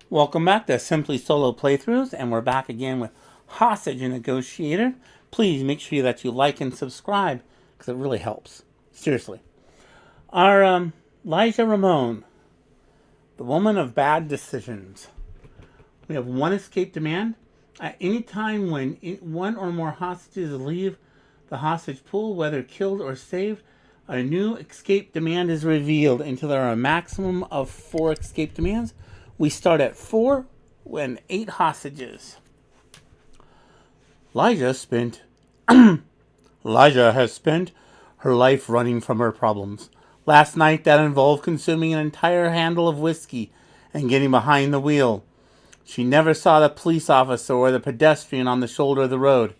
Welcome back to Simply Solo Playthroughs, and we're back again with Hostage Negotiator. Please make sure that you like and subscribe, because it really helps. Seriously. Our Lijah Ramone, the woman of bad decisions. We have one escape demand. At any time when one or more hostages leave the hostage pool, whether killed or saved, a new escape demand is revealed until there are a maximum of 4 escape demands. We start at 4 when 8 hostages. Lijah has spent her life running from her problems. Last night that involved consuming an entire handle of whiskey and getting behind the wheel. She never saw the police officer or the pedestrian on the shoulder of the road.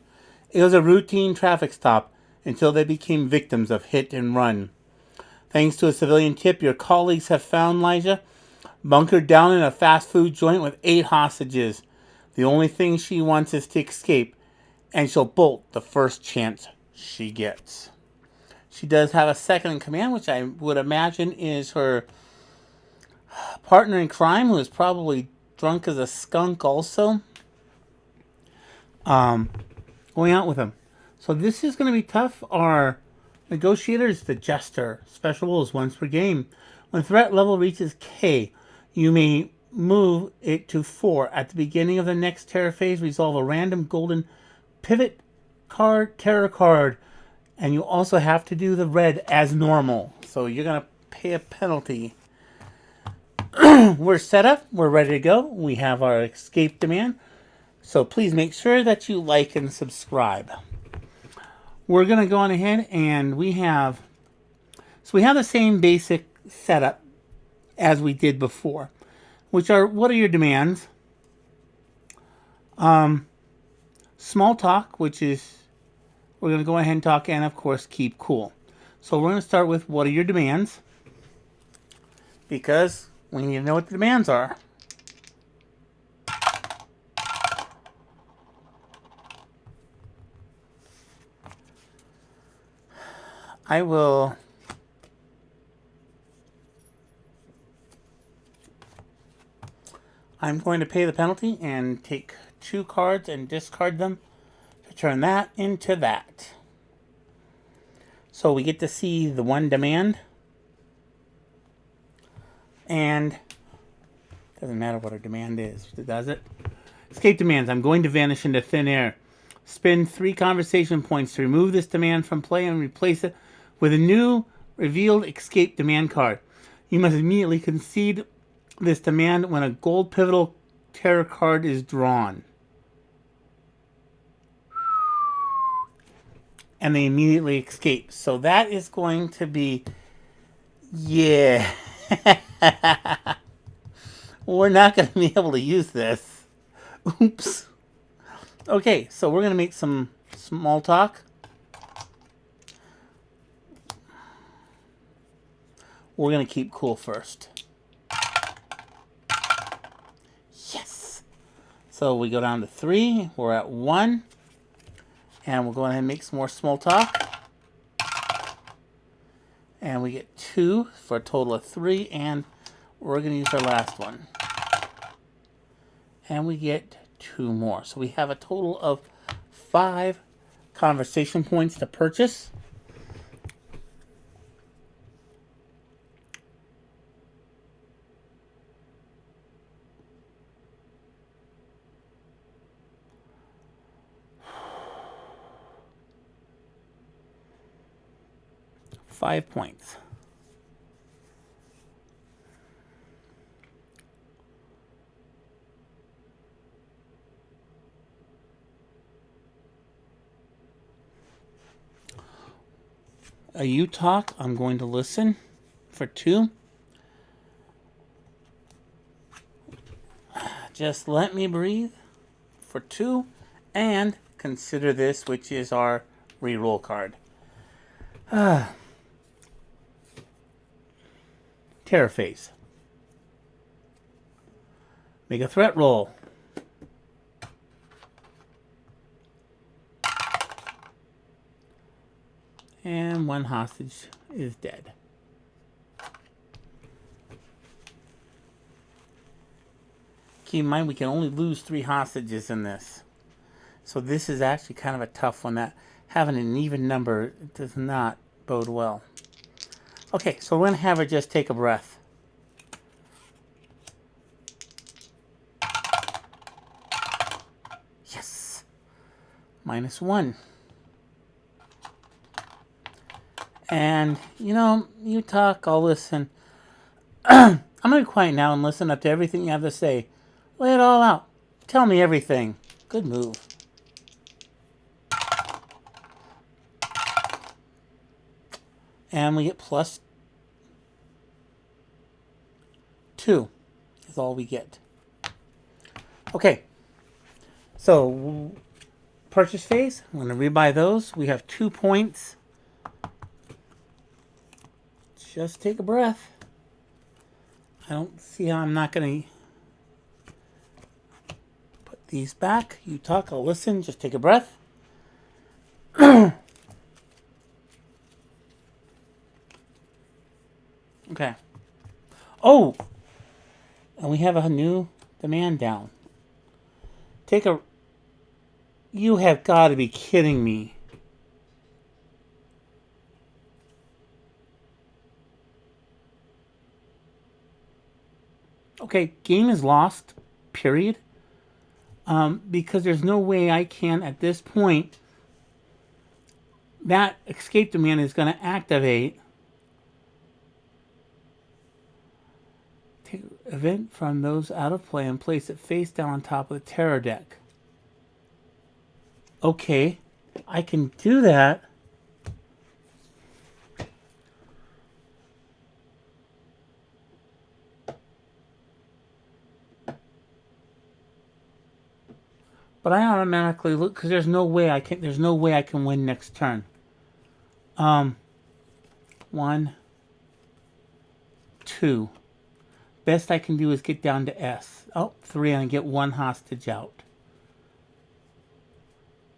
It was a routine traffic stop until they became victims of hit and run. Thanks to a civilian tip, your colleagues have found Lijah bunkered down in a fast food joint with 8 hostages. The only thing she wants is to escape, and she'll bolt the first chance she gets. She does have a second in command, which I would imagine is her partner in crime, who is probably drunk as a skunk also. Going out with him. So this is going to be tough. Our negotiator is the jester. Special rules once per game. When threat level reaches K, you may move it to 4. At the beginning of the next terror phase, resolve a random golden pivot card, terror card, and you also have to do the red as normal. So you're going to pay a penalty. We're set up. We're ready to go. We have our escape demand. So please make sure that you like and subscribe. We're going to go on ahead and we have the same basic setup as we did before, which are, what are your demands? Small talk, which is, we're going to go ahead and talk, and of course keep cool. So we're going to start with, what are your demands? Because we need to know what the demands are. I'm going to pay the penalty and take 2 cards and discard them to turn that into that. So we get to see the one demand. And doesn't matter what our demand is, does it? Escape demands. I'm going to vanish into thin air. Spend 3 conversation points to remove this demand from play and replace it with a new revealed escape demand card. You must immediately concede this demand when a gold pivotal terror card is drawn. And they immediately escape. So that is going to be... yeah. We're not going to be able to use this. Oops. Okay, so we're going to make some small talk. We're going to keep cool first. Yes! So we go down to 3. We're at 1. And we'll go ahead and make some more small talk. And we get 2 for a total of 3. And we're going to use our last one. And we get 2 more. So we have a total of 5 conversation points to purchase. $5 points. You talk, I'm going to listen for 2. Just let me breathe for 2. And consider this, which is our reroll card. Terror phase. Make a threat roll. And 1 hostage is dead. Keep in mind we can only lose 3 hostages in this. So this is actually kind of a tough one. That having an even number does not bode well. Okay, so we're going to have her just take a breath. Yes! -1. And, you know, you talk, I'll listen. I'm going to be quiet now and listen up to everything you have to say. Lay it all out. Tell me everything. Good move. And we get +2 is all we get. Okay. So, purchase phase. I'm going to rebuy those. We have 2 points. Just take a breath. I don't see how I'm not going to put these back. You talk, I'll listen. Just take a breath. Okay. Oh! And we have a new demand down. You have got to be kidding me. Okay, game is lost, period. Because there's no way I can, at this point, that escape demand is going to activate. Take an event from those out of play and place it face down on top of the terror deck. Okay, I can do that. But I automatically look because there's no way I can win next turn. 1, 2. Best I can do is get down to S. Oh, 3 and get 1 hostage out.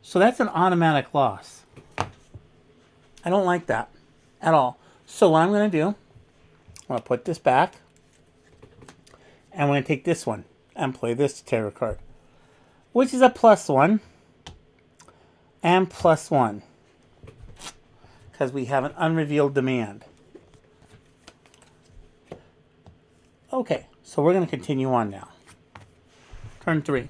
So that's an automatic loss. I don't like that at all. So what I'm going to do, I'm going to put this back. And I'm going to take this one and play this terror card, which is a +1 and +1 because we have an unrevealed demand. Okay, so we're going to continue on now. Turn 3.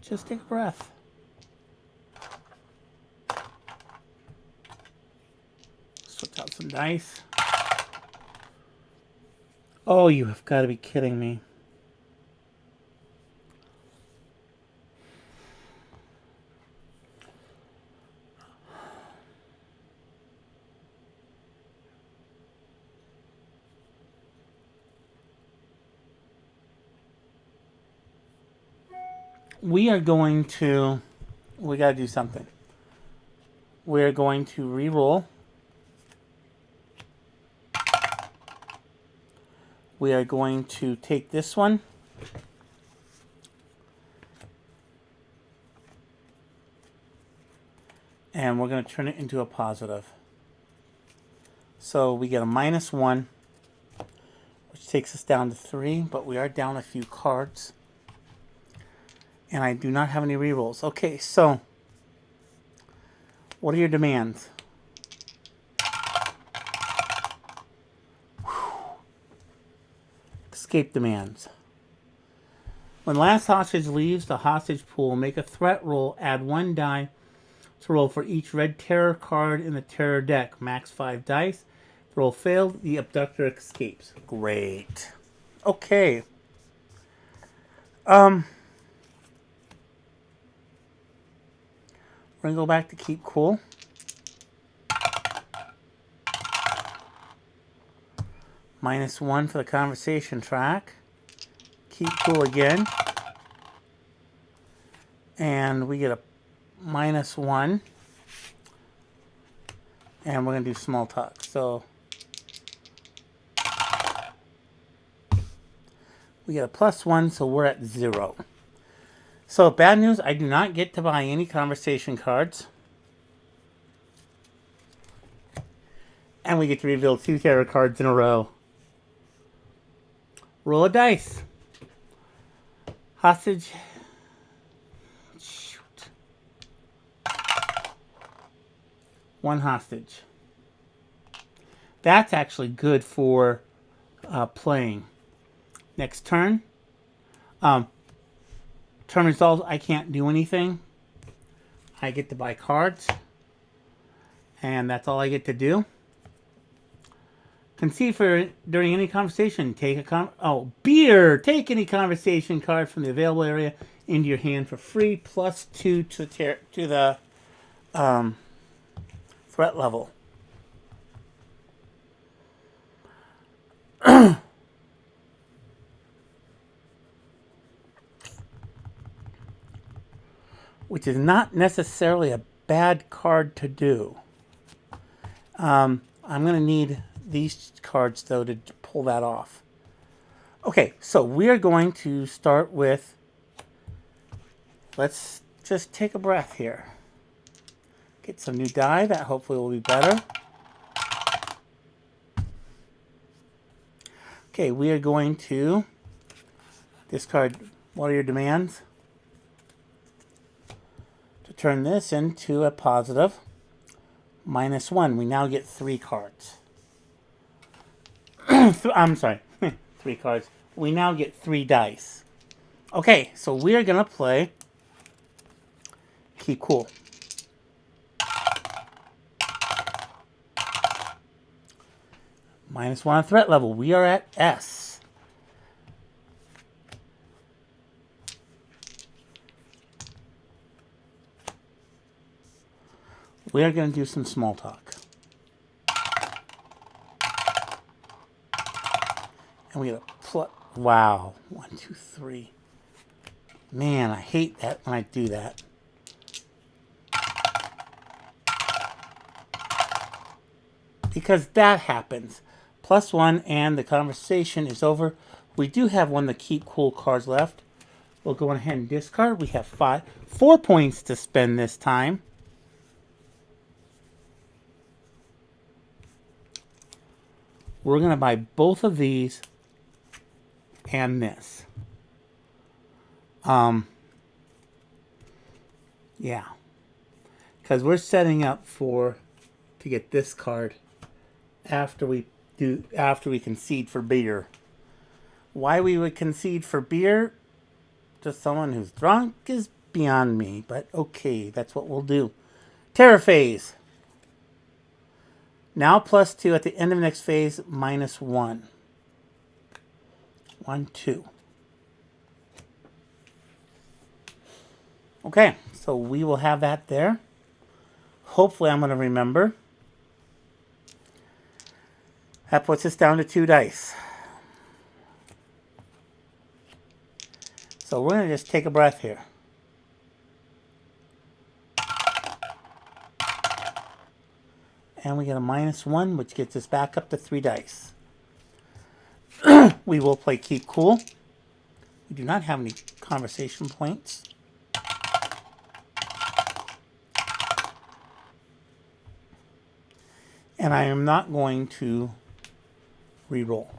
Just take a breath. Switch out some dice. Oh, you have got to be kidding me. We got to do something. We're going to re-roll. We are going to take this one. And we're going to turn it into a positive. So we get a -1, which takes us down to 3, but we are down a few cards. And I do not have any rerolls. Okay, so what are your demands? Escape demands. When last hostage leaves the hostage pool, make a threat roll, add 1 die to roll for each red terror card in the terror deck. Max 5 dice. The roll failed, the abductor escapes. Great. Okay. We're going to go back to keep cool. -1 for the conversation track. Keep cool again. And we get a -1. And we're going to do small talk. So we get a +1, so we're at 0. So bad news, I do not get to buy any conversation cards. And we get to reveal 2 tarot cards in a row. Roll a dice. Hostage. Shoot. 1 hostage. That's actually good for playing. Next turn. Turn results, I can't do anything. I get to buy cards. And that's all I get to do. Concede for during any conversation. Take a beer. Take any conversation card from the available area into your hand for free, +2 to the threat level. Which is not necessarily a bad card to do. I'm going to need these cards, though, to pull that off. Okay, so we're going to start with... Let's just take a breath here. Get some new die. That hopefully will be better. Okay, we are going to discard what are your demands to turn this into a positive. -1. We now get 3 cards. I'm sorry. 3 cards. We now get 3 dice. Okay, so we are going to play Keep Cool. -1 on threat level. We are at S. We are going to do some small talk. And we get a wow. 1, 2, 3. Man, I hate that when I do that. Because that happens. +1 and the conversation is over. We do have one of the Keep Cool cards left. We'll go ahead and discard. We have 4 points to spend this time. We're going to buy both of these and this. Yeah. Because we're setting up to get this card after we concede for beer. Why we would concede for beer to someone who's drunk is beyond me, but okay, that's what we'll do. Terror phase. Now +2 at the end of the next phase, -1. 1, 2. Okay, so we will have that there. Hopefully I'm going to remember. That puts us down to 2 dice. So we're going to just take a breath here. And we get a -1, which gets us back up to 3 dice. We will play Keep Cool. We do not have any conversation points. And I am not going to re-roll.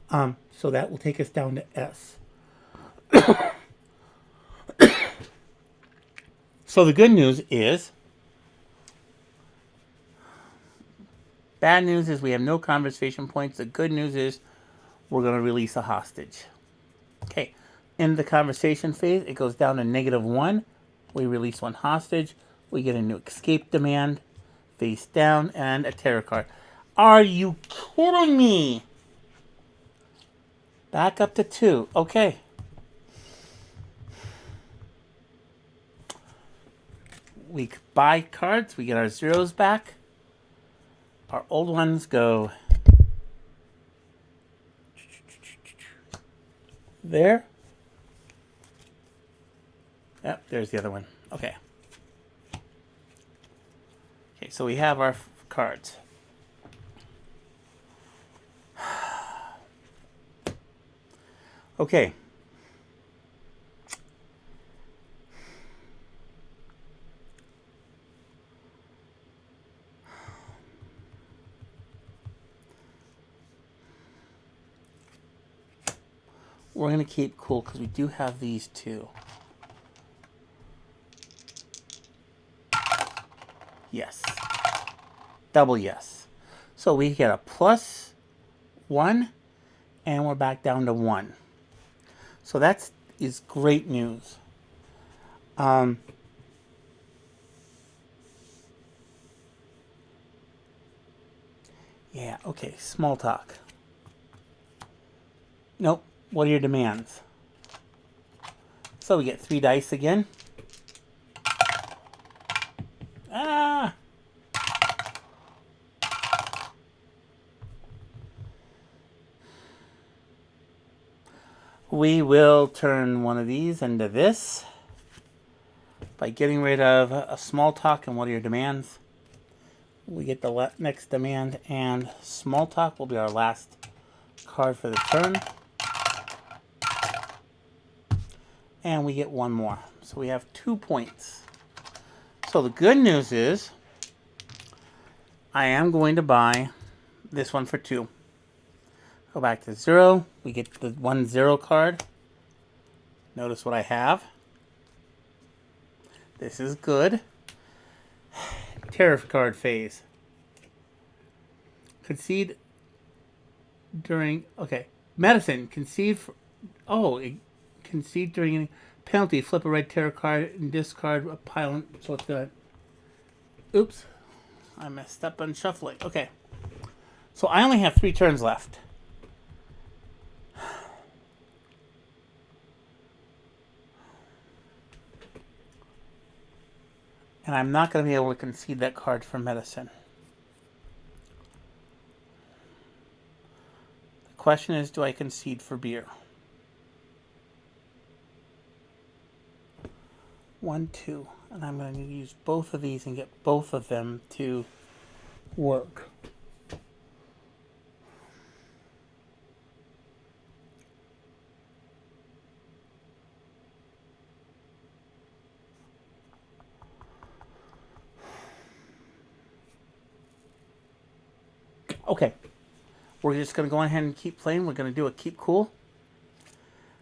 So that will take us down to S. So the good news is... Bad news is we have no conversation points. The good news is we're going to release a hostage. Okay. In the conversation phase, it goes down to -1. We release 1 hostage. We get a new escape demand. Face down and a tarot card. Are you kidding me? Back up to 2. Okay. We buy cards. We get our zeros back. Our old ones go there. Yep, there's the other one. Okay. Okay, so we have our cards. Okay. We're going to keep cool because we do have these two. Yes. Double yes. So we get a +1, and we're back down to 1. So that is great news. Yeah, okay, small talk. Nope, what are your demands? So we get 3 dice again. Ah! We will turn one of these into this by getting rid of a small talk and what are your demands. We get the next demand, and small talk will be our last card for the turn. And we get 1 more. So we have 2 points. So the good news is I am going to buy this one for 2. Go back to 0. We get the 1 0 card. Notice what I have. This is good. Tariff card phase. Concede during... Okay. Medicine. Concede for... Oh, concede during any penalty. Flip a red tarot card and discard a pile. So it's good. Oops. I messed up on shuffling. Okay. So I only have 3 turns left. And I'm not going to be able to concede that card for medicine. The question is, do I concede for beer? 1, 2. And I'm going to need to use both of these and get both of them to work. Okay. We're just going to go ahead and keep playing. We're going to do a keep cool.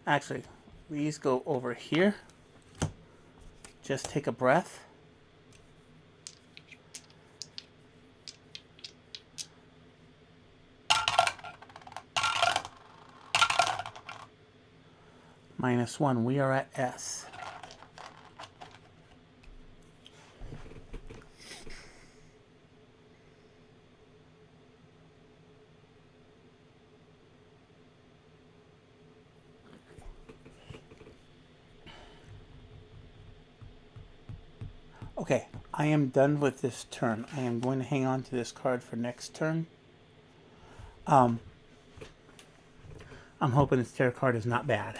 Actually, these go over here. Just take a breath. -1. We are at S. Okay, I am done with this turn. I am going to hang on to this card for next turn. I'm hoping this tarot card is not bad.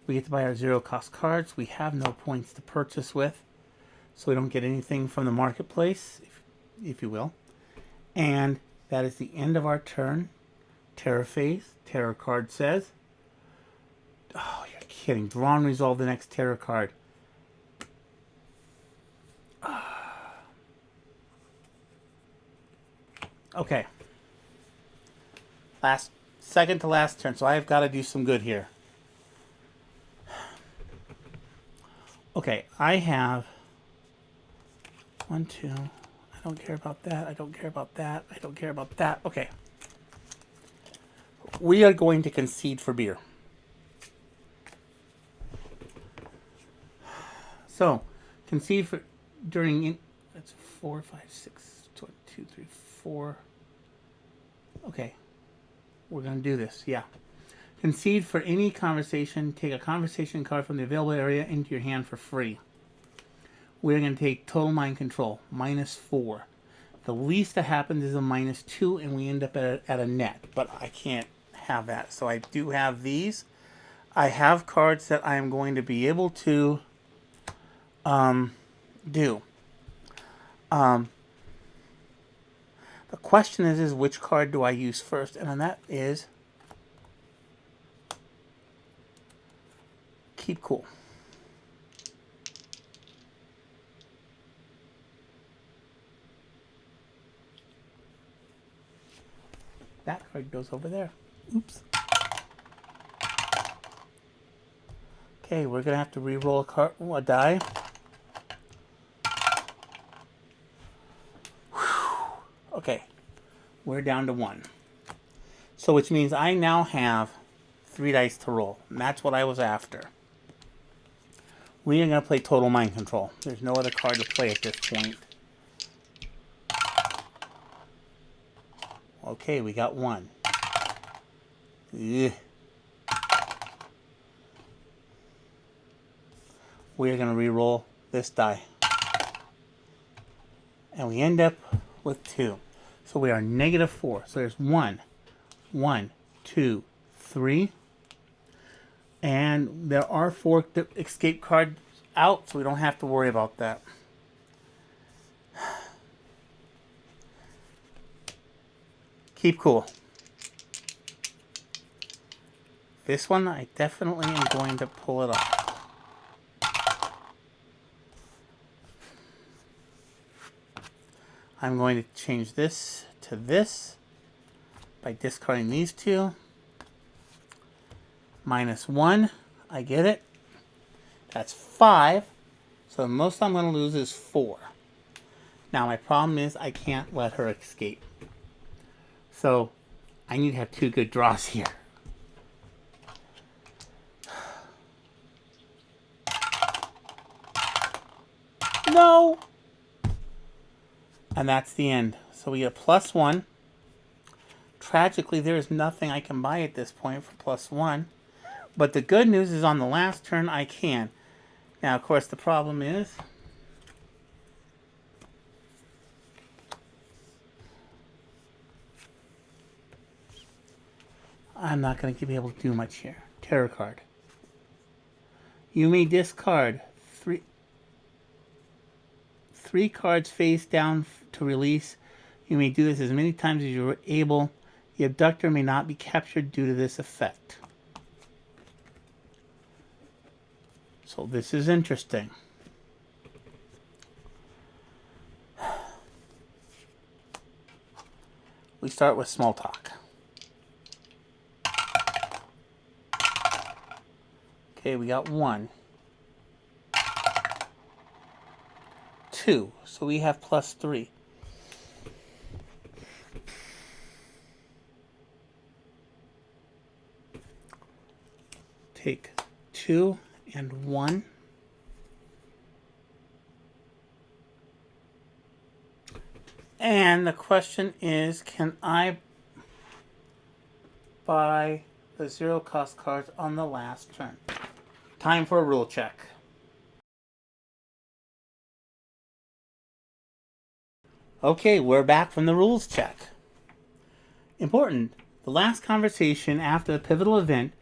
We get to buy our 0 cost cards. We have no points to purchase with, so we don't get anything from the marketplace, if you will. And that is the end of our turn. Terror phase. Terror card says, oh, you're kidding. Draw and resolve the next terror card. Okay. Second to last turn, so I've got to do some good here. Okay, I have 1, 2. I don't care about that. I don't care about that. I don't care about that. Okay. We are going to concede for beer. So, concede for during... That's 4, 5, 6, 2, 3, 4. Okay. We're going to do this. Yeah. Concede for any conversation. Take a conversation card from the available area into your hand for free. We're going to take total mind control. -4. The least that happens is a -2, and we end up at a net. But I can't have that. So I do have these. I have cards that I am going to be able to do. The question is which card do I use first? And that is keep cool. That card goes over there. Oops. Okay, we're gonna have to re-roll a die. Whew. Okay, we're down to 1. So which means I now have 3 dice to roll, and that's what I was after. We are gonna play Total Mind Control. There's no other card to play at this point. Okay, we got 1. Ugh. We're going to re-roll this die. And we end up with 2. So we are -4. So there's 1, 2, 3. And there are 4 escape cards out, so we don't have to worry about that. Keep cool. This one, I definitely am going to pull it off. I'm going to change this to this by discarding these 2. -1, I get it. That's 5. So the most I'm going to lose is 4. Now my problem is I can't let her escape. So I need to have 2 good draws here. No! And that's the end. So we get a +1. Tragically, there is nothing I can buy at this point for +1. But the good news is on the last turn, I can. Now, of course, the problem is I'm not going to be able to do much here. Terror card. You may discard 3 cards face down to release. You may do this as many times as you are able. The abductor may not be captured due to this effect. So this is interesting. We start with small talk. Okay, we got 1. 2. So we have +3. Take 2 and 1. And the question is, can I buy the 0 cost cards on the last turn? Time for a rule check. Okay, we're back from the rules check. Important. The last conversation after the pivotal event,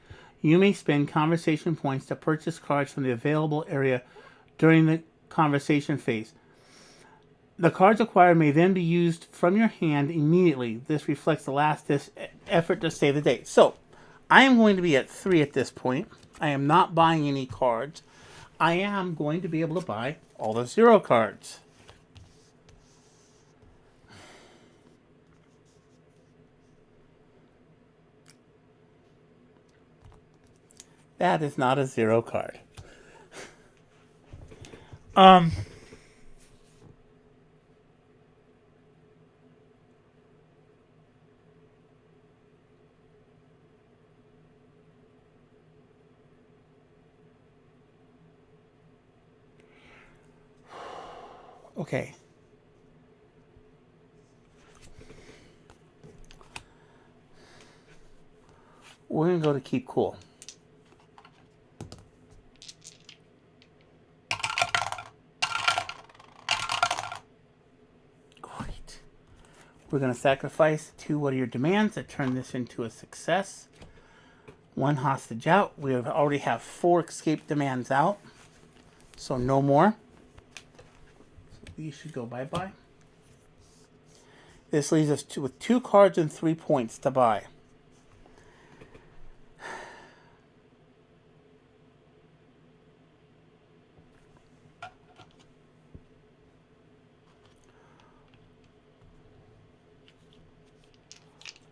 you may spend conversation points to purchase cards from the available area during the conversation phase. The cards acquired may then be used from your hand immediately. This reflects the last effort to save the day. So, I am going to be at 3 at this point. I am not buying any cards. I am going to be able to buy all the 0 cards. That is not a 0 card. Okay. We're going to go to keep cool. Great. We're going to sacrifice 2 what are your demands to turn this into a success. 1 hostage out. We already have 4 escape demands out. So no more. So these should go bye-bye. This leaves us with 2 cards and 3 points to buy.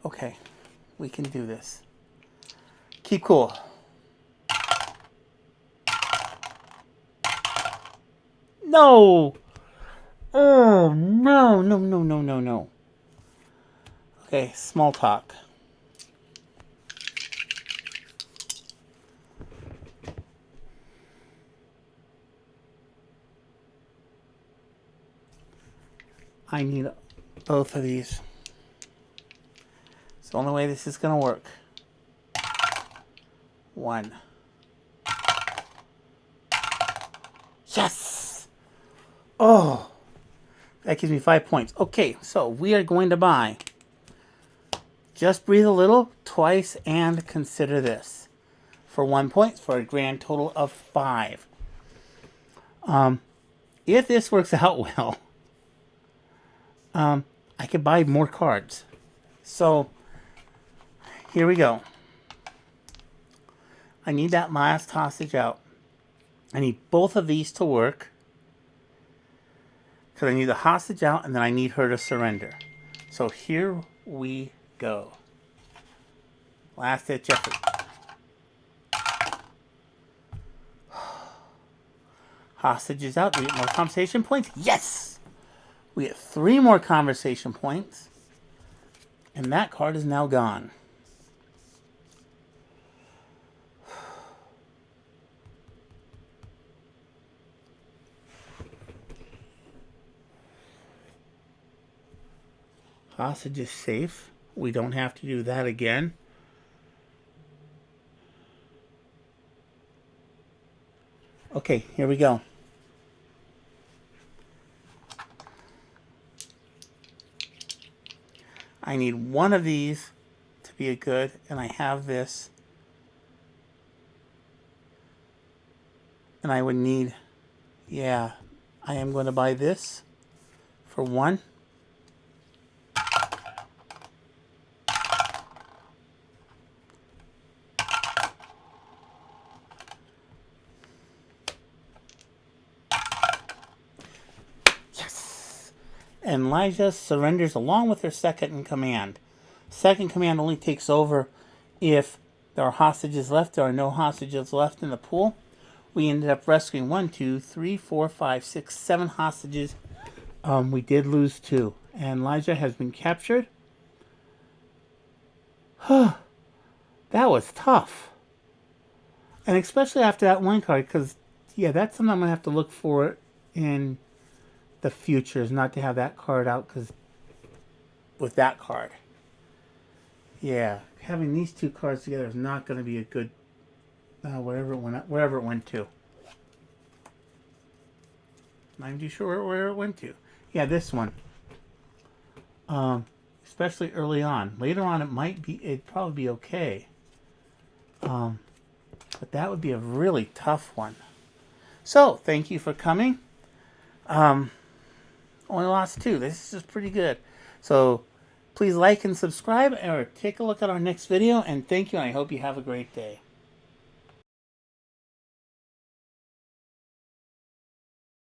Okay, we can do this. Keep cool. No! Oh, no, no, no, no, no, no. Okay, small talk. I need both of these. It's the only way this is going to work. 1. Yes! Oh! That gives me 5 points. Okay, so we are going to buy Just Breathe a Little, Twice, and Consider This for 1 point for a grand total of 5. If this works out well, I could buy more cards. So, here we go. I need that last hostage out. I need both of these to work. Because I need the hostage out and then I need her to surrender. So here we go. Last ditch effort. Hostage is out. Do we get more conversation points? Yes! We get 3 more conversation points. And that card is now gone. Hostage is safe. We don't have to do that again. Okay, here we go. I need one of these to be a good, and I have this. And I would need, yeah, I am going to buy this for 1. And Lijah surrenders along with her second in command. Second command only takes over if there are hostages left. There are no hostages left in the pool. We ended up rescuing 1, 2, 3, 4, 5, 6, 7 hostages. We did lose 2. And Lijah has been captured. That was tough. And especially after that one card, because, yeah, that's something I'm going to have to look for in the future, is not to have that card out, because with that card, yeah, having these 2 cards together is not going to be a good wherever it went to. Not even too sure where it went to. Yeah, this one. Especially early on. Later on, it'd probably be okay. But that would be a really tough one. So, thank you for coming. Only lost 2. This is pretty good. So, please like and subscribe, or take a look at our next video. And thank you, and I hope you have a great day.